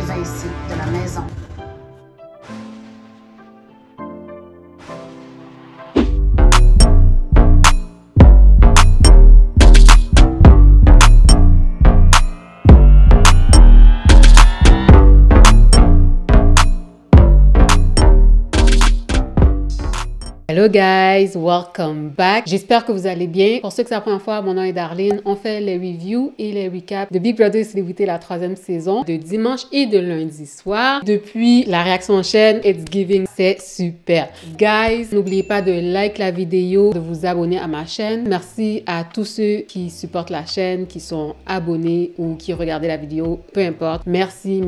va ici, de la maison. Hello guys, welcome back. J'espère que vous allez bien. Pour ceux que c'est la première fois, mon nom est Darlene. On fait les reviews et les recaps de Big Brother Célébrité, la 3e saison, de dimanche et de lundi soir. Depuis la réaction en chaîne, It's Giving, c'est super. Guys, n'oubliez pas de like la vidéo, de vous abonner à ma chaîne. Merci à tous ceux qui supportent la chaîne, qui sont abonnés ou qui regardaient la vidéo, peu importe. Merci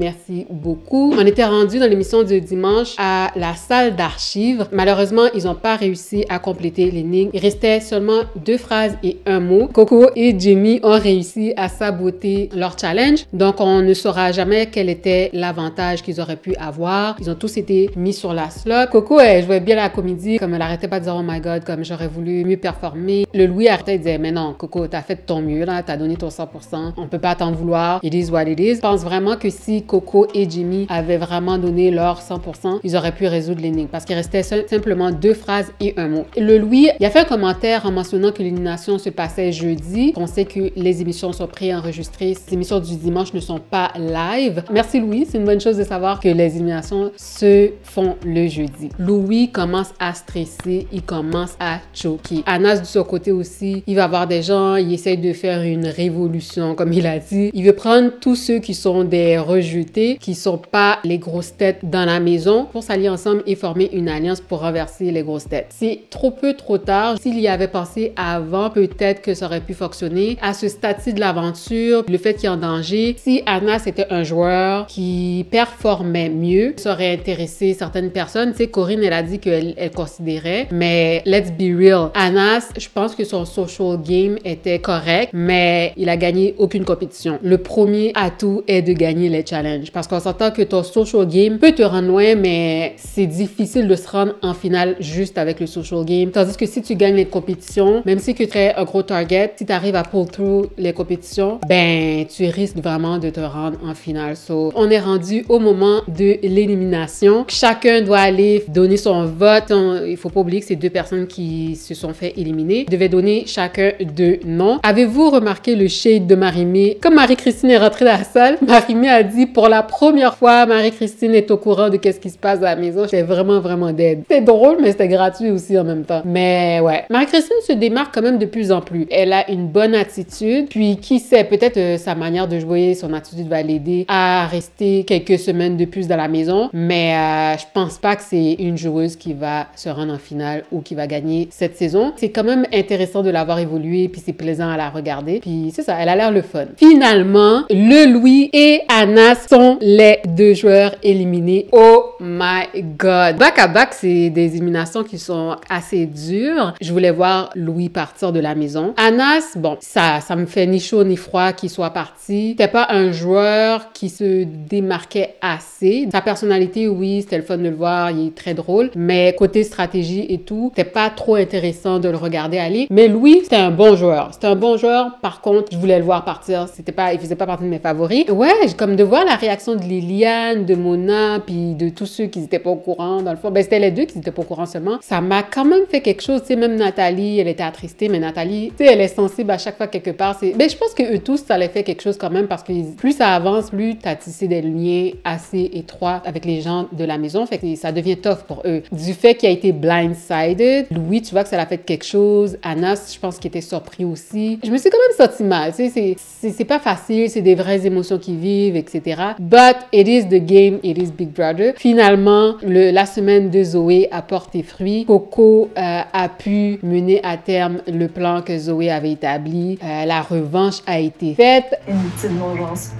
beaucoup. On était rendu dans l'émission de dimanche à la salle d'archives. Malheureusement, ils n'ont pas réussi à compléter l'énigme. Il restait seulement 2 phrases et un mot. Coco et Jimmy ont réussi à saboter leur challenge. Donc, on ne saura jamais quel était l'avantage qu'ils auraient pu avoir. Ils ont tous été mis sur la slot. Coco, elle jouait bien la comédie, comme elle arrêtait pas de dire « Oh my God », comme j'aurais voulu mieux performer. Le Louis arrêtait de dire « Mais non, Coco, t'as fait de ton mieux, là, t'as donné ton 100%. On peut pas t'en vouloir. It is what it is ». Je pense vraiment que si Coco et Jimmy avaient vraiment donné leur 100%, ils auraient pu résoudre l'énigme parce qu'il restait simplement 2 phrases et un mot. Le Louis, il a fait un commentaire en mentionnant que l'élimination se passait jeudi. On sait que les émissions sont préenregistrées. Ces émissions du dimanche ne sont pas live. Merci Louis, c'est une bonne chose de savoir que les éliminations se font le jeudi. Louis commence à stresser, il commence à choquer. Anas de son côté aussi, il va voir des gens, il essaye de faire une révolution, comme il a dit. Il veut prendre tous ceux qui sont des rejetés, qui sont pas les grosses têtes dans la maison, pour s'allier ensemble et former une alliance pour renverser les grosses têtes. C'est trop peu, trop tard. S'il y avait pensé avant, peut-être que ça aurait pu fonctionner. À ce stade-ci de l'aventure, le fait qu'il y ait en danger, si Anas était un joueur qui performait mieux, ça aurait intéressé certaines personnes. Tu sais, Corinne, elle a dit qu'elle considérait, mais let's be real. Anas, je pense que son social game était correct, mais il a gagné aucune compétition. Le premier atout est de gagner les challenges, parce qu'on s'entend que ton social game peut te rendre loin, mais c'est difficile de se rendre en finale juste avec le social game. Tandis que si tu gagnes les compétitions, même si tu es un gros target, si tu arrives à pull through les compétitions, ben, tu risques vraiment de te rendre en finale. So, on est rendu au moment de l'élimination. Chacun doit aller donner son vote. Il faut pas oublier que c'est 2 personnes qui se sont fait éliminer. Ils devaient donner chacun 2 noms. Avez-vous remarqué le shade de Marie-Mé? Comme Marie-Christine est rentrée dans la salle, Marie-Mé a dit pour la première fois, Marie-Christine est au courant de qu'est-ce qui se passe à la maison. J'étais vraiment dead. C'était drôle, mais c'était gratuit aussi en même temps. Mais ouais, Marie-Christine se démarque quand même de plus en plus. Elle a une bonne attitude, puis qui sait, peut-être sa manière de jouer, son attitude va l'aider à rester quelques semaines de plus dans la maison, mais je pense pas que c'est une joueuse qui va se rendre en finale ou qui va gagner cette saison. C'est quand même intéressant de l'avoir évolué, puis c'est plaisant à la regarder, puis c'est ça, elle a l'air le fun. Finalement, le Louis et Anas sont les 2 joueurs éliminés. Oh my God! Back à back, c'est des éliminations qui sont assez dures. Je voulais voir Louis partir de la maison. Anas, bon, ça me fait ni chaud ni froid qu'il soit parti. C'était pas un joueur qui se démarquait assez. Sa personnalité, oui, c'était le fun de le voir, il est très drôle, mais côté stratégie et tout, c'était pas trop intéressant de le regarder aller. Mais Louis, c'était un bon joueur. C'était un bon joueur, par contre, je voulais le voir partir. Il faisait pas partie de mes favoris. Ouais, comme de voir la réaction de Liliane, de Mona, puis de tous ceux qui n'étaient pas au courant, dans le fond. Ben, c'était les 2 qui n'étaient pas au courant seulement. Ça m'a quand même fait quelque chose, tu sais, même Nathalie, elle était attristée, mais Nathalie, tu sais, elle est sensible à chaque fois quelque part. Ben, je pense que eux tous, ça les fait quelque chose quand même parce que plus ça avance, plus t'as tissé des liens assez étroits avec les gens de la maison, fait que ça devient tough pour eux. Du fait qu'il a été blindsided, Louis, tu vois que ça l'a fait quelque chose. Anas, je pense qu'il était surpris aussi. Je me suis quand même senti mal, tu sais, c'est pas facile, c'est des vraies émotions qui vivent, etc. But it is the game, it is Big Brother. Finalement, la semaine de Zoé a porté fruit. Coco a pu mener à terme le plan que Zoé avait établi. La revanche a été faite. Une petite vengeance.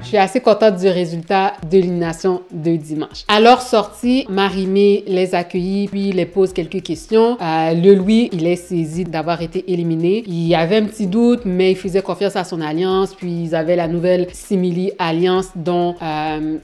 Je suis assez contente du résultat de l'élimination de dimanche. À leur sortie, sortis, Marie-Mé les accueillit, puis les pose quelques questions. Le Louis, il est saisi d'avoir été éliminé. Il avait un petit doute, mais il faisait confiance à son alliance, puis ils avaient la nouvelle Simili Alliance dont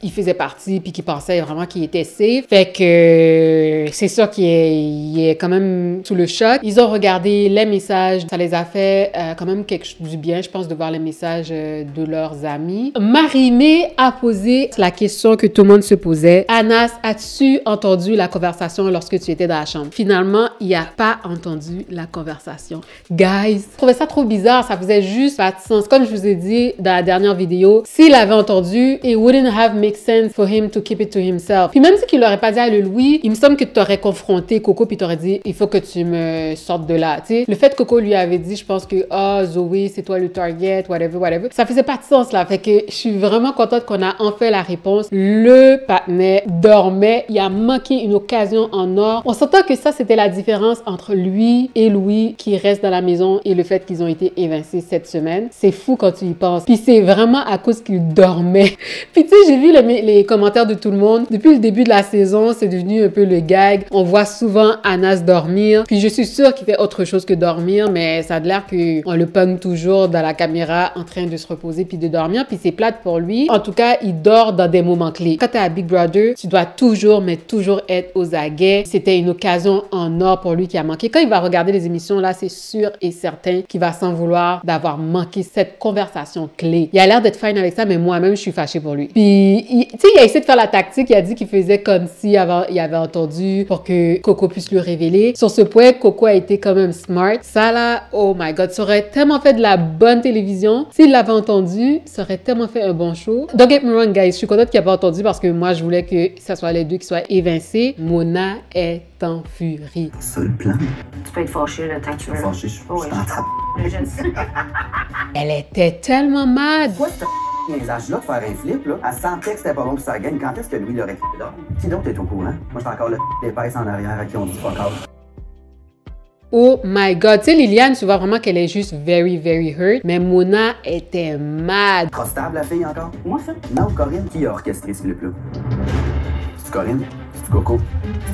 il faisait partie, puis qui pensait vraiment qu'il était safe. Fait que c'est ça qui est quand même sous le choc. Ils ont regardé les messages, ça les a fait quand même du bien, je pense, de voir les messages de leurs amis. Marie-Mé a posé la question que tout le monde se posait. Anas, as-tu entendu la conversation lorsque tu étais dans la chambre? Finalement, il n'a pas entendu la conversation. Guys, je trouvais ça trop bizarre, ça faisait juste pas de sens. Comme je vous ai dit dans la dernière vidéo, s'il avait entendu, it wouldn't have make sense for him to keep it to himself. Puis même si il l'aurait pas dit à le Louis, il me semble que tu aurais confronté Coco puis tu aurais dit, il faut que tu me sortes de là. Tu sais, le fait que Coco lui avait dit, je pense que, Zoé, c'est toi le target, whatever, ça faisait pas de sens là. Fait que je suis vraiment contente qu'on a enfin la réponse. Le patinet dormait, il a manqué une occasion en or. On s'entend que ça, c'était la différence entre lui et Louis qui reste dans la maison et le fait qu'ils ont été évincés cette semaine. C'est fou quand tu y penses. Puis c'est vraiment à cause qu'il dormait. Puis tu sais, j'ai vu les commentaires de tout le monde. Depuis le début de la saison, c'est devenu un peu le gag. On voit souvent Anas dormir. Puis je suis sûre qu'il fait autre chose que dormir, mais ça a l'air qu'on le pogne toujours dans la caméra en train de se reposer puis de dormir. Puis c'est plate pour lui. En tout cas, il dort dans des moments clés. Quand t'es à Big Brother, tu dois toujours, mais toujours être aux aguets. C'était une occasion en or pour lui qui a manqué. Quand il va regarder les émissions là, c'est sûr et certain qu'il va s'en vouloir d'avoir manqué cette conversation clé. Il a l'air d'être fine avec ça, mais moi-même, je suis fâchée pour lui. Puis, tu sais, il a essayé de faire la tactique. Il a dit qu'il faisait comme si il avait entendu pour que Coco puisse lui révéler. Sur ce point, Coco a été quand même smart. Ça là, oh my God, ça aurait tellement fait de la bonne télévision. S'il l'avait entendu, ça aurait tellement fait un bon show. Don't get me wrong, guys. Je suis contente qu'il n'ait pas entendu parce que moi, je voulais que ça soit les deux qui soient évincés. Mona est en furie. C'est le plan. Tu peux être fâché le temps que tu veux. Fâché, je suis en train. Je le sais. Elle était tellement mad. Quoi, les âges-là de faire un flip, là? Elle sentait que c'était pas bon pour sa gang. Quand est-ce que Louis l'aurait quitté là? Qui donc t'es au courant? Moi, j'ai encore le épaisse en arrière à qui on dit fuck off. Oh my God. Tu sais, Liliane, tu vois vraiment qu'elle est juste very, very hurt. Mais Mona était mad. Trop stable, la fille, encore? Moi, ça? Non, Corinne. Qui a orchestré ce flip-là? C'est Corinne? C'est Coco?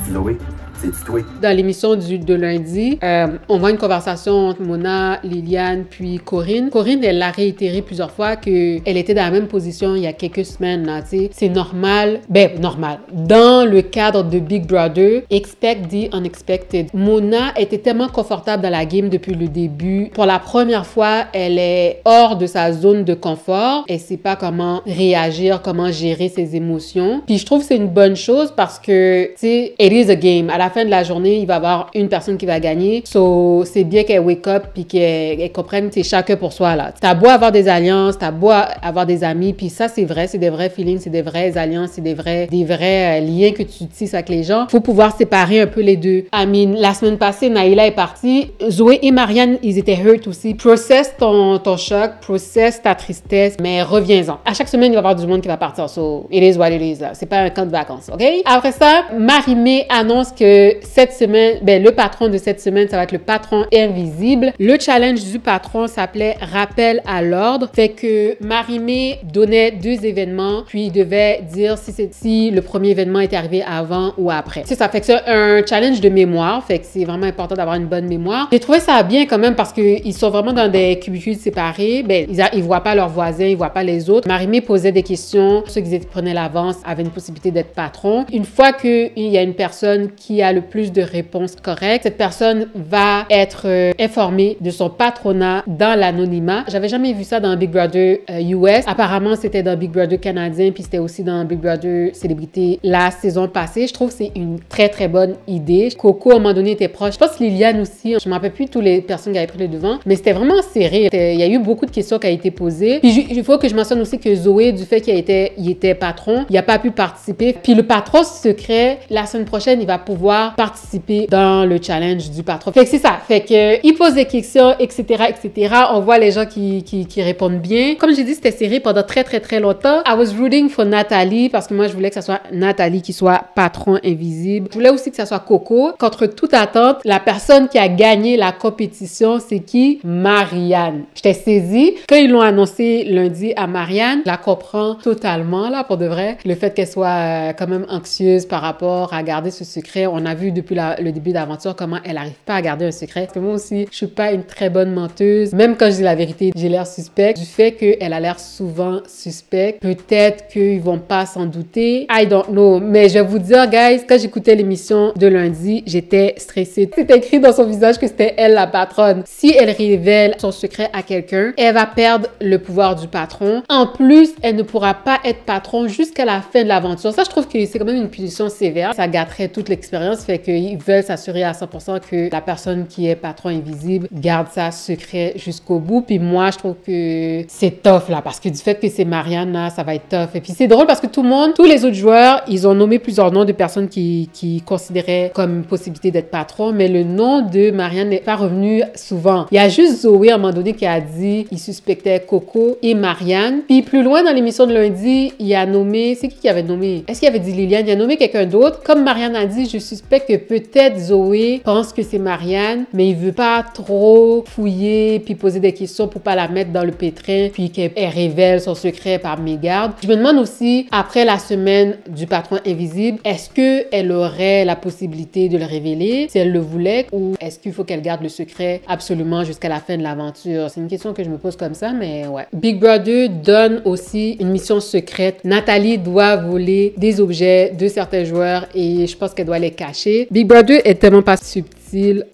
C'est Zoé? C'est toi. Dans l'émission de lundi, on voit une conversation entre Mona, Liliane, puis Corinne. Corinne, elle l'a réitéré plusieurs fois qu'elle était dans la même position il y a quelques semaines, là, tu sais. C'est normal. Ben, normal. Dans le cadre de Big Brother, expect the unexpected. Mona était tellement confortable dans la game depuis le début. Pour la première fois, elle est hors de sa zone de confort. Elle sait pas comment réagir, comment gérer ses émotions. Puis je trouve que c'est une bonne chose parce que, tu sais, it is a game. À la fin de la journée, il va y avoir une personne qui va gagner. So, c'est bien qu'elle wake up puis qu'elle comprenne que c'est chacun pour soi, là. T'as beau avoir des alliances, t'as beau avoir des amis, puis ça, c'est vrai, c'est des vrais feelings, c'est des vraies alliances, c'est des vrais liens que tu tisses avec les gens. Faut pouvoir séparer un peu les deux. I mean, la semaine passée, Naïla est partie. Zoé et Marianne, ils étaient hurt aussi. Process ton choc, process ta tristesse, mais reviens-en. À chaque semaine, il va y avoir du monde qui va partir. So, it is what it is, là. C'est pas un camp de vacances, OK? Après ça, Marie-Mé annonce que cette semaine, ben, le patron de cette semaine, ça va être le patron invisible. Le challenge du patron s'appelait rappel à l'ordre. Fait que Marie-Mé donnait 2 événements, puis il devait dire si le premier événement est arrivé avant ou après. Tu sais, ça fait que c'est un challenge de mémoire. Fait que c'est vraiment important d'avoir une bonne mémoire. J'ai trouvé ça bien quand même parce qu'ils sont vraiment dans des cubicules séparés. Ben, ils voient pas leurs voisins, ils voient pas les autres. Marie-Mé posait des questions. Ceux qui prenaient l'avance avaient une possibilité d'être patron. Une fois qu'il y a une personne qui a le plus de réponses correctes, cette personne va être informée de son patronat dans l'anonymat. J'avais jamais vu ça dans Big Brother US. Apparemment, c'était dans Big Brother canadien, puis c'était aussi dans Big Brother Célébrité la saison passée. Je trouve que c'est une très, très bonne idée. Coco, à un moment donné, était proche. Je pense que Liliane aussi. Je ne me rappelle plus toutes les personnes qui avaient pris le devant, mais c'était vraiment serré. Il y a eu beaucoup de questions qui ont été posées. Puis il faut que je mentionne aussi que Zoé, du fait qu'il était patron, il n'a pas pu participer. Puis le patron secret, la semaine prochaine, il va pouvoir pouvoir participer dans le challenge du patron. Fait que c'est ça. Fait que il pose des questions, etc., etc. On voit les gens qui répondent bien. Comme j'ai dit, c'était serré pendant très, très, très longtemps. I was rooting for Nathalie parce que moi, je voulais que ça soit Nathalie qui soit patron invisible. Je voulais aussi que ça soit Coco. Contre toute attente, la personne qui a gagné la compétition, c'est qui? Marianne. J'étais saisie. Quand ils l'ont annoncé lundi à Marianne, je la comprends totalement, là, pour de vrai. Le fait qu'elle soit quand même anxieuse par rapport à garder ce secret. On a vu depuis le début d'aventure comment elle n'arrive pas à garder un secret. Parce que moi aussi, je suis pas une très bonne menteuse. Même quand je dis la vérité, j'ai l'air suspecte. Du fait qu'elle a l'air souvent suspecte, peut-être qu'ils vont pas s'en douter. I don't know. Mais je vais vous dire, guys, quand j'écoutais l'émission de lundi, j'étais stressée. C'était écrit dans son visage que c'était elle la patronne. Si elle révèle son secret à quelqu'un, elle va perdre le pouvoir du patron. En plus, elle ne pourra pas être patron jusqu'à la fin de l'aventure. Ça, je trouve que c'est quand même une punition sévère. Ça gâterait toute l'expérience. Fait qu'ils veulent s'assurer à 100% que la personne qui est patron invisible garde ça secret jusqu'au bout. Puis moi, je trouve que c'est tough, là, parce que du fait que c'est Marianne, là, ça va être tough. Et puis c'est drôle parce que tout le monde, tous les autres joueurs, ils ont nommé plusieurs noms de personnes qui considéraient comme une possibilité d'être patron, mais le nom de Marianne n'est pas revenu souvent. Il y a juste Zoé, à un moment donné, qui a dit qu'il suspectait Coco et Marianne. Puis plus loin dans l'émission de lundi, il a nommé... C'est qui avait nommé? Est-ce qu'il avait dit Liliane? Il a nommé quelqu'un d'autre. Comme Marianne a dit, je suspecte que peut-être Zoé pense que c'est Marianne, mais il veut pas trop fouiller puis poser des questions pour pas la mettre dans le pétrin puis qu'elle révèle son secret par mégarde. Je me demande aussi, après la semaine du patron invisible, est-ce qu'elle aurait la possibilité de le révéler si elle le voulait ou est-ce qu'il faut qu'elle garde le secret absolument jusqu'à la fin de l'aventure? C'est une question que je me pose comme ça, mais ouais. Big Brother donne aussi une mission secrète. Nathalie doit voler des objets de certains joueurs et je pense qu'elle doit les cacher. Big Brother est tellement pas subtil.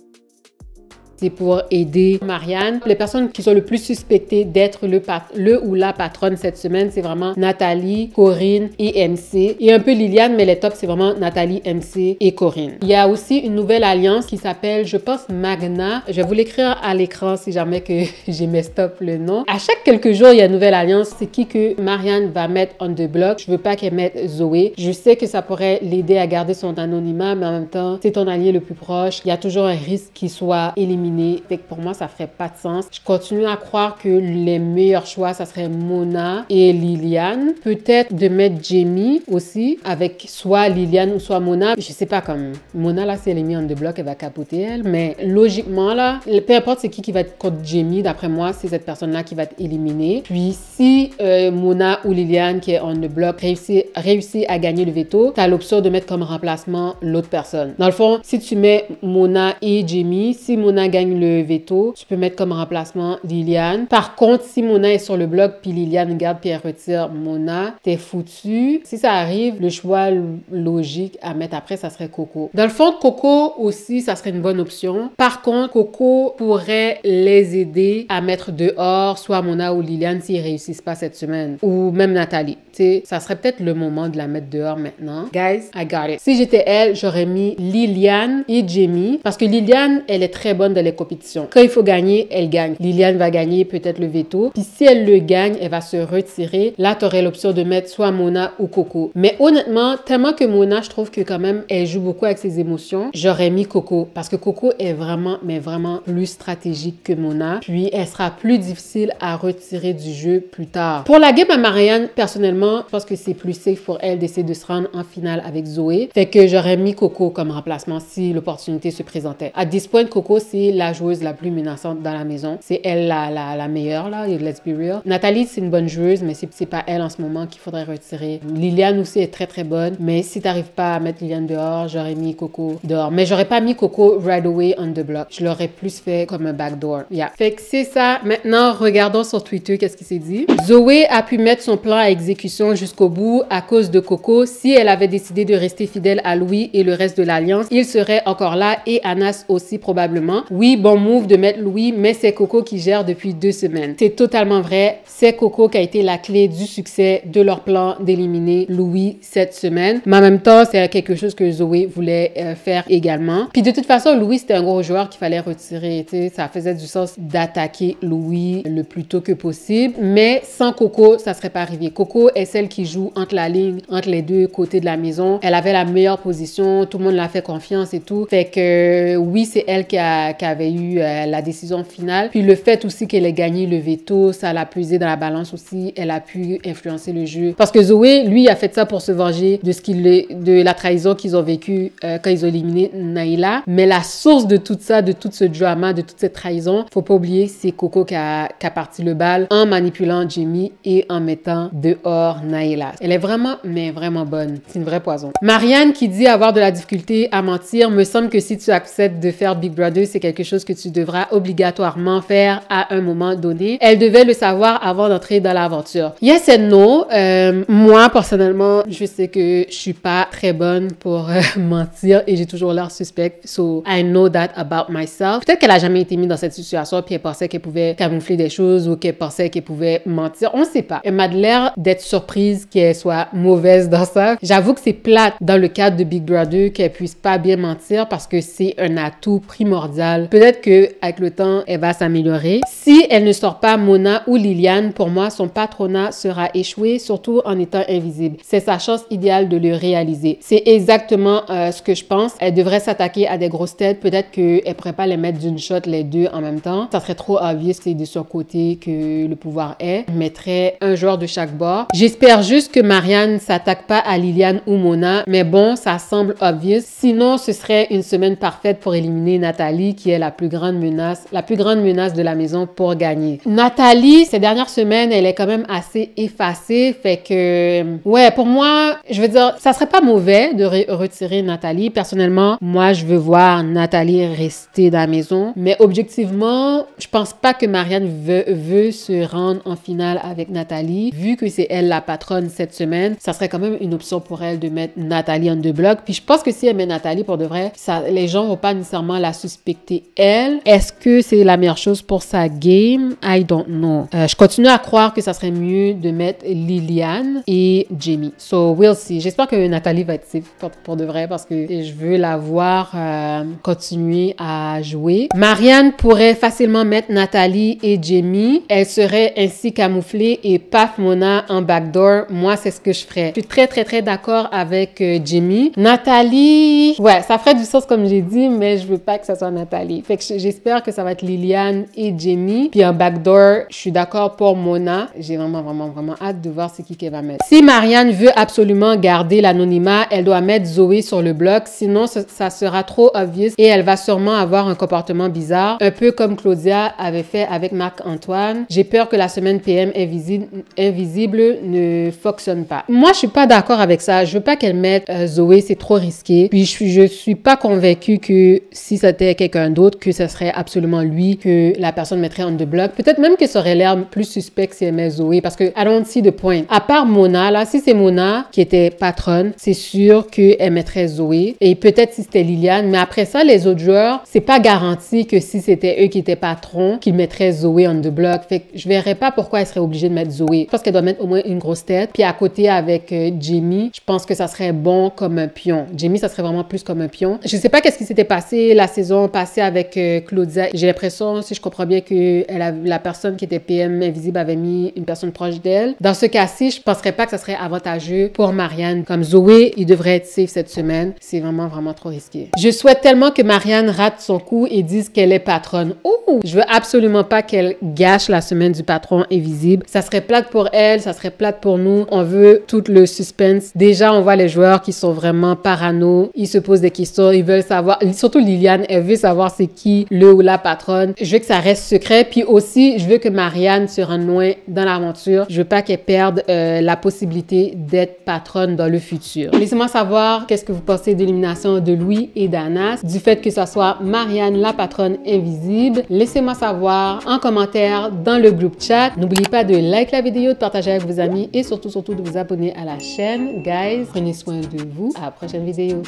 C'est pour aider Marianne. Les personnes qui sont le plus suspectées d'être le ou la patronne cette semaine, c'est vraiment Nathalie, Corinne et MC. Et un peu Liliane, mais les tops, c'est vraiment Nathalie, MC et Corinne. Il y a aussi une nouvelle alliance qui s'appelle, je pense, Magna. Je vais vous l'écrire à l'écran si jamais que j'ai messed up le nom. À chaque quelques jours, il y a une nouvelle alliance. C'est qui que Marianne va mettre on the block. Je veux pas qu'elle mette Zoé. Je sais que ça pourrait l'aider à garder son anonymat, mais en même temps, c'est ton allié le plus proche. Il y a toujours un risque qu'il soit éliminé. Fait que pour moi, ça ferait pas de sens. Je continue à croire que les meilleurs choix, ça serait Mona et Liliane. Peut-être de mettre Jamie aussi, avec soit Liliane ou soit Mona. Je sais pas, comme Mona, là, si elle est mise en the block, elle va capoter, elle. Mais logiquement, là, peu importe c'est qui va être contre Jamie, d'après moi, c'est cette personne-là qui va être éliminée. Puis si Mona ou Liliane, qui est on the block, réussit à gagner le veto, tu as l'option de mettre comme remplacement l'autre personne. Dans le fond, si tu mets Mona et Jamie, si Mona gagne le veto, tu peux mettre comme remplacement Liliane. Par contre, si Mona est sur le bloc puis Liliane garde puis elle retire Mona, t'es foutu. Si ça arrive, le choix logique à mettre après, ça serait Coco. Dans le fond, Coco aussi, ça serait une bonne option. Par contre, Coco pourrait les aider à mettre dehors soit Mona ou Liliane s'ils réussissent pas cette semaine. Ou même Nathalie. Tu sais, ça serait peut-être le moment de la mettre dehors maintenant. Guys, I got it. Si j'étais elle, j'aurais mis Liliane et Jamie parce que Liliane, elle est très bonne dans les compétitions. Quand il faut gagner, elle gagne. Liliane va gagner peut-être le veto. Puis si elle le gagne, elle va se retirer. Là, tu aurais l'option de mettre soit Mona ou Coco. Mais honnêtement, tellement que Mona, je trouve que quand même, elle joue beaucoup avec ses émotions, j'aurais mis Coco. Parce que Coco est vraiment, mais vraiment plus stratégique que Mona. Puis, elle sera plus difficile à retirer du jeu plus tard. Pour la game à Marianne, personnellement, je pense que c'est plus safe pour elle d'essayer de se rendre en finale avec Zoé. Fait que j'aurais mis Coco comme remplacement si l'opportunité se présentait. À this point, Coco, c'est la joueuse la plus menaçante dans la maison. C'est elle la meilleure, là, let's be real. Nathalie, c'est une bonne joueuse, mais c'est pas elle en ce moment qu'il faudrait retirer. Liliane aussi est très, très bonne, mais si t'arrives pas à mettre Liliane dehors, j'aurais mis Coco dehors. Mais j'aurais pas mis Coco right away on the block. Je l'aurais plus fait comme un backdoor. Yeah. Fait que c'est ça. Maintenant, regardons sur Twitter qu'est-ce qui s'est dit. Zoé a pu mettre son plan à exécution jusqu'au bout à cause de Coco. Si elle avait décidé de rester fidèle à Louis et le reste de l'Alliance, il serait encore là et Anas aussi probablement. Oui, bon move de mettre Louis, mais c'est Coco qui gère depuis 2 semaines. C'est totalement vrai. C'est Coco qui a été la clé du succès de leur plan d'éliminer Louis cette semaine. Mais en même temps, c'est quelque chose que Zoé voulait faire également. Puis de toute façon, Louis, c'était un gros joueur qu'il fallait retirer. T'sais, ça faisait du sens d'attaquer Louis le plus tôt que possible. Mais sans Coco, ça serait pas arrivé. Coco est celle qui joue entre la ligne, entre les deux côtés de la maison. Elle avait la meilleure position, tout le monde l'a fait confiance et tout. Fait que oui, c'est elle qui avait eu la décision finale. Puis le fait aussi qu'elle ait gagné le veto, ça l'a pesé dans la balance aussi. Elle a pu influencer le jeu. Parce que Zoé, lui, a fait ça pour se venger de la trahison qu'ils ont vécue quand ils ont éliminé Naila. Mais la source de tout ça, de tout ce drama, de toute cette trahison, faut pas oublier, c'est Coco qui a parti le bal en manipulant Jamie et en mettant dehors Naila. Elle est vraiment, mais vraiment bonne. C'est une vraie poison. Marianne qui dit avoir de la difficulté à mentir, me semble que si tu acceptes de faire Big Brother, c'est quelque chose que tu devras obligatoirement faire à un moment donné. Elle devait le savoir avant d'entrer dans l'aventure. Yes and no. Moi, personnellement, je sais que je suis pas très bonne pour mentir et j'ai toujours l'air suspecte. So, I know that about myself. Peut-être qu'elle a jamais été mise dans cette situation puis elle pensait qu'elle pouvait camoufler des choses ou qu'elle pensait qu'elle pouvait mentir. On sait pas. Elle m'a l'air d'être surprise qu'elle soit mauvaise dans ça. J'avoue que c'est plate dans le cadre de Big Brother qu'elle puisse pas bien mentir parce que c'est un atout primordial. Peut-être que avec le temps, elle va s'améliorer. Si elle ne sort pas Mona ou Liliane, pour moi, son patronat sera échoué, surtout en étant invisible. C'est sa chance idéale de le réaliser. C'est exactement ce que je pense. Elle devrait s'attaquer à des grosses têtes. Peut-être qu'elle pourrait pas les mettre d'une shot les deux en même temps. Ça serait trop obvious, c'est de son côté que le pouvoir est. Elle mettrait un joueur de chaque bord. J'espère juste que Marianne s'attaque pas à Liliane ou Mona, mais bon, ça semble obvious. Sinon, ce serait une semaine parfaite pour éliminer Nathalie, qui est la plus grande menace de la maison pour gagner. Nathalie, ces dernières semaines, elle est quand même assez effacée, fait que, ouais, pour moi, je veux dire, ça serait pas mauvais de retirer Nathalie. Personnellement, moi, je veux voir Nathalie rester dans la maison, mais objectivement, je pense pas que Marianne veut se rendre en finale avec Nathalie. Vu que c'est elle la patronne cette semaine, ça serait quand même une option pour elle de mettre Nathalie on the block. Puis je pense que si elle met Nathalie pour de vrai, les gens vont pas nécessairement la suspecter elle. Est-ce que c'est la meilleure chose pour sa game? I don't know. Je continue à croire que ça serait mieux de mettre Liliane et Jamie. So, we'll see. J'espère que Nathalie va être safe pour de vrai parce que je veux la voir continuer à jouer. Marianne pourrait facilement mettre Nathalie et Jamie. Elle serait ainsi camouflée et paf, Mona en backdoor. Moi, c'est ce que je ferais. Je suis très, très, très d'accord avec Jamie. Nathalie, ouais, ça ferait du sens comme j'ai dit, mais je veux pas que ça soit Nathalie. Fait que j'espère que ça va être Liliane et Jamie. Puis en backdoor, je suis d'accord pour Mona. J'ai vraiment, vraiment, vraiment hâte de voir c'est qui qu'elle va mettre. Si Marianne veut absolument garder l'anonymat, elle doit mettre Zoé sur le bloc. Sinon, ça sera trop obvious et elle va sûrement avoir un comportement bizarre. Un peu comme Claudia avait fait avec Marc-Antoine. J'ai peur que la semaine PM invisible ne fonctionne pas. Moi, je suis pas d'accord avec ça. Je veux pas qu'elle mette Zoé, c'est trop risqué. Puis je suis pas convaincue que si c'était quelqu'un d'autre, que ce serait absolument lui que la personne mettrait on the block. Peut-être même que ça aurait l'air plus suspect si elle met Zoé parce que I don't see the point. À part Mona, là, si c'est Mona qui était patronne, c'est sûr qu'elle mettrait Zoé. Et peut-être si c'était Liliane. Mais après ça, les autres joueurs, c'est pas garanti que si c'était eux qui étaient patrons, qu'ils mettraient Zoé on the block. Fait que je verrais pas pourquoi elle serait obligée de mettre Zoé. Je pense qu'elle doit mettre au moins une grosse tête. Puis à côté avec Jamie, je pense que ça serait bon comme un pion. Jamie, ça serait vraiment plus comme un pion. Je sais pas qu'est-ce qui s'était passé la saison passée avec Claudia. J'ai l'impression, si je comprends bien, que la personne qui était PM invisible avait mis une personne proche d'elle. Dans ce cas-ci, je penserais pas que ça serait avantageux pour Marianne. Comme Zoé, il devrait être safe cette semaine. C'est vraiment, vraiment trop risqué. Je souhaite tellement que Marianne rate son coup et dise qu'elle est patronne. Ouh! Je veux absolument pas qu'elle gâche la semaine du patron invisible. Ça serait plate pour elle, ça serait plate pour nous. On veut tout le suspense. Déjà, on voit les joueurs qui sont vraiment parano. Ils se posent des questions, ils veulent savoir. Surtout Liliane, elle veut savoir c'est qui le ou la patronne. Je veux que ça reste secret. Puis aussi, je veux que Marianne se rende loin dans l'aventure. Je veux pas qu'elle perde la possibilité d'être patronne dans le futur. Laissez-moi savoir qu'est-ce que vous pensez de l'élimination de Louis et d'Anas, du fait que ça soit Marianne, la patronne invisible. Laissez-moi savoir en commentaire dans le groupe chat. N'oubliez pas de liker la vidéo, de partager avec vos amis et surtout de vous abonner à la chaîne. Guys, prenez soin de vous. À la prochaine vidéo.